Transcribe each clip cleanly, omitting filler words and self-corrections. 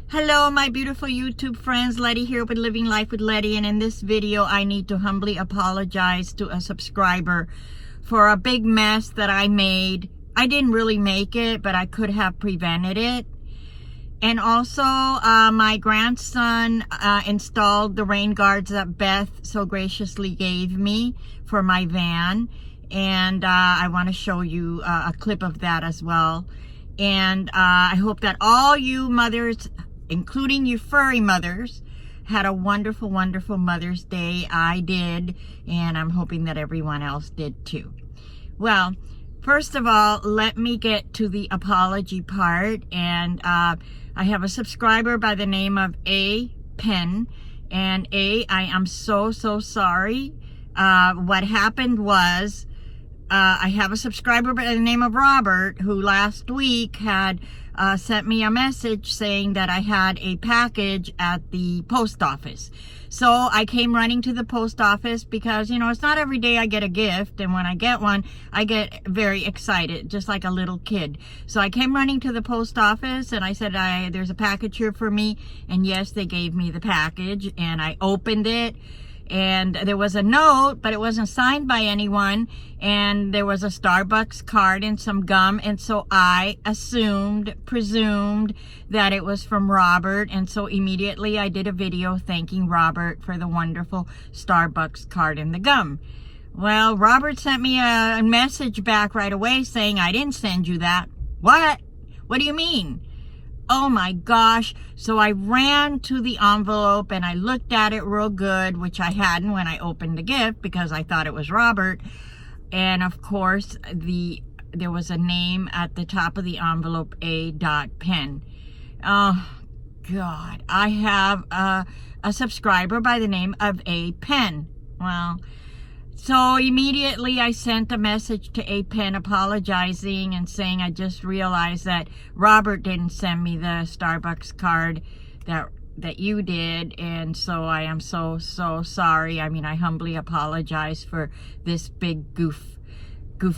Hello, my beautiful YouTube friends. Letty here with Living Life with Letty, and in this video I need to humbly apologize to a subscriber for a big mess that I made. I didn't really make it, but I could have prevented it. And also my grandson installed the rain guards that Beth so graciously gave me for my van, and I want to show you a clip of that as well. And I hope that all you mothers, including you furry mothers, had a wonderful, wonderful Mother's Day. I did, and I'm hoping that everyone else did too. Well, first of all, let me get to the apology part. And I have a subscriber by the name of A. Penn. And I am so sorry. What happened was, I have a subscriber by the name of Robert, who last week had sent me a message saying that I had a package at the post office. So I came running to the post office because, you know, it's not every day I get a gift, and when I get one, I get very excited, just like a little kid. So I came running to the post office and I said, there's a package here for me. And yes, they gave me the package, and I opened it. And there was a note, but it wasn't signed by anyone, and there was a Starbucks card and some gum, and so I presumed that it was from Robert, and so immediately I did a video thanking Robert for the wonderful Starbucks card and the gum. Well, Robert sent me a message back right away saying, I didn't send you that. What? What do you mean? Oh my gosh. So I ran to the envelope and I looked at it real good, which I hadn't when I opened the gift because I thought it was Robert. And of course, there was a name at the top of the envelope, A. Penn. Oh God. I have a subscriber by the name of A. Penn. Well, so immediately I sent a message to A. Penn apologizing and saying I just realized that Robert didn't send me the Starbucks card that you did, and so I am so sorry. I mean, I humbly apologize for this big goof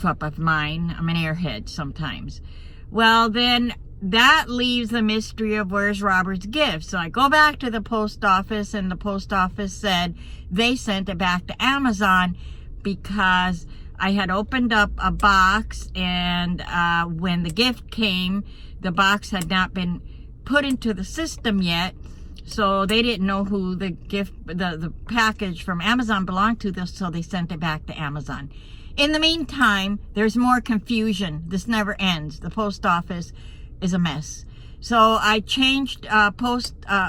up of mine. I'm an airhead sometimes. Well, then that leaves the mystery of where's Robert's gift. So I go back to the post office, and the post office said they sent it back to Amazon because I had opened up a box, and when the gift came, the box had not been put into the system yet, so they didn't know who the package from Amazon belonged to, so they sent it back to Amazon. In the meantime, there's more confusion. This never ends. The post office is a mess. So I changed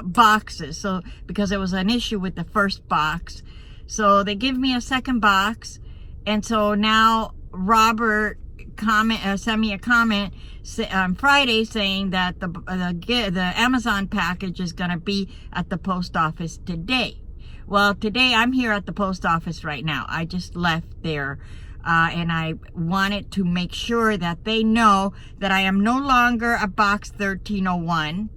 boxes, so because there was an issue with the first box. So they give me a second box, and so now Robert sent me a comment on Friday saying that the Amazon package is going to be at the post office today. Well, today I'm here at the post office right now. I just left there. And I wanted to make sure that they know that I am no longer a box 1301.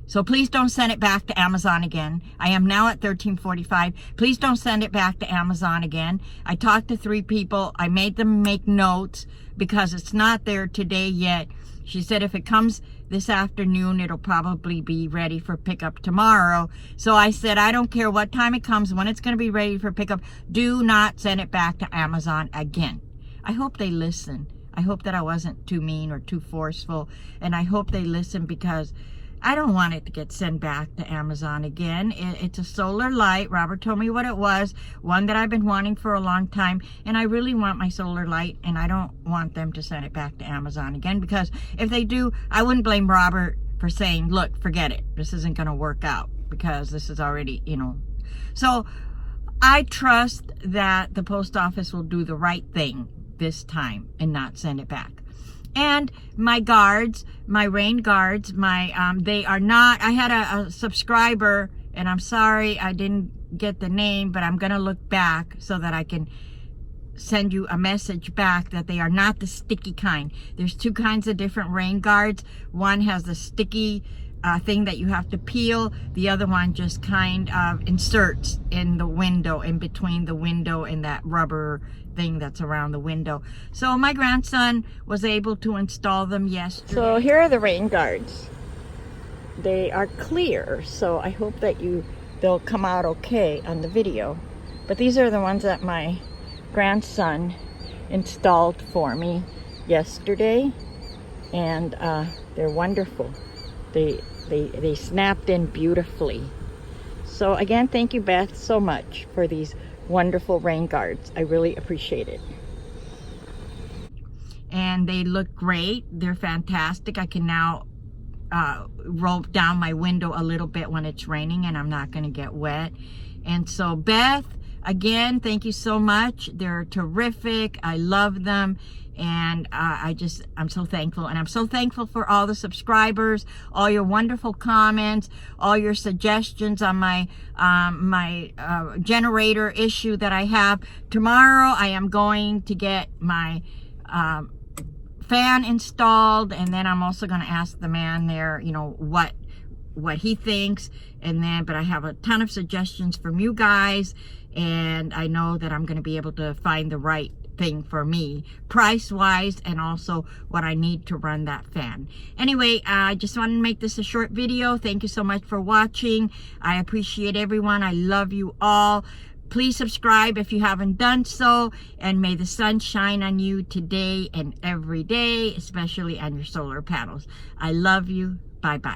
So please don't send it back to Amazon again. I am now at 1345. Please don't send it back to Amazon again. I talked to 3 people. I made them make notes because it's not there today yet. She said if it comes this afternoon, it'll probably be ready for pickup tomorrow. So I said, I don't care what time it comes, when it's going to be ready for pickup, do not send it back to Amazon again. I hope they listen. I hope that I wasn't too mean or too forceful. And I hope they listen because I don't want it to get sent back to Amazon again. It's a solar light. Robert told me what it was, one that I've been wanting for a long time, and I really want my solar light, and I don't want them to send it back to Amazon again, because if they do, I wouldn't blame Robert for saying, look, forget it. This isn't going to work out because this is already, you know. So I trust that the post office will do the right thing this time and not send it back. And my guards, my rain guards, they are not, I had a subscriber, and I'm sorry I didn't get the name, but I'm going to look back so that I can send you a message back that they are not the sticky kind. There's 2 kinds of different rain guards. One has the sticky thing that you have to peel. The other one just kind of inserts in the window, in between the window and that rubber thing that's around the window. So my grandson was able to install them yesterday. So here are the rain guards. they are clear, so I hope that they'll come out okay on the video. But these are the ones that my grandson installed for me yesterday, and they're wonderful. They snapped in beautifully. So again, thank you, Beth, so much for these wonderful rain guards. I really appreciate it. And they look great. They're fantastic. I can now roll down my window a little bit when it's raining and I'm not going to get wet. And so Beth, again, thank you so much. They're terrific. I love them. And I'm so thankful. And I'm so thankful for all the subscribers, all your wonderful comments, all your suggestions on my generator issue that I have. Tomorrow I am going to get my fan installed, and then I'm also going to ask the man there, you know, what he thinks. And then, but I have a ton of suggestions from you guys, and I know that I'm going to be able to find the right thing for me, price-wise, and also what I need to run that fan. Anyway, I just wanted to make this a short video. Thank you so much for watching. I appreciate everyone. I love you all. Please subscribe if you haven't done so, and may the sun shine on you today and every day, especially on your solar panels. I love you. Bye-bye.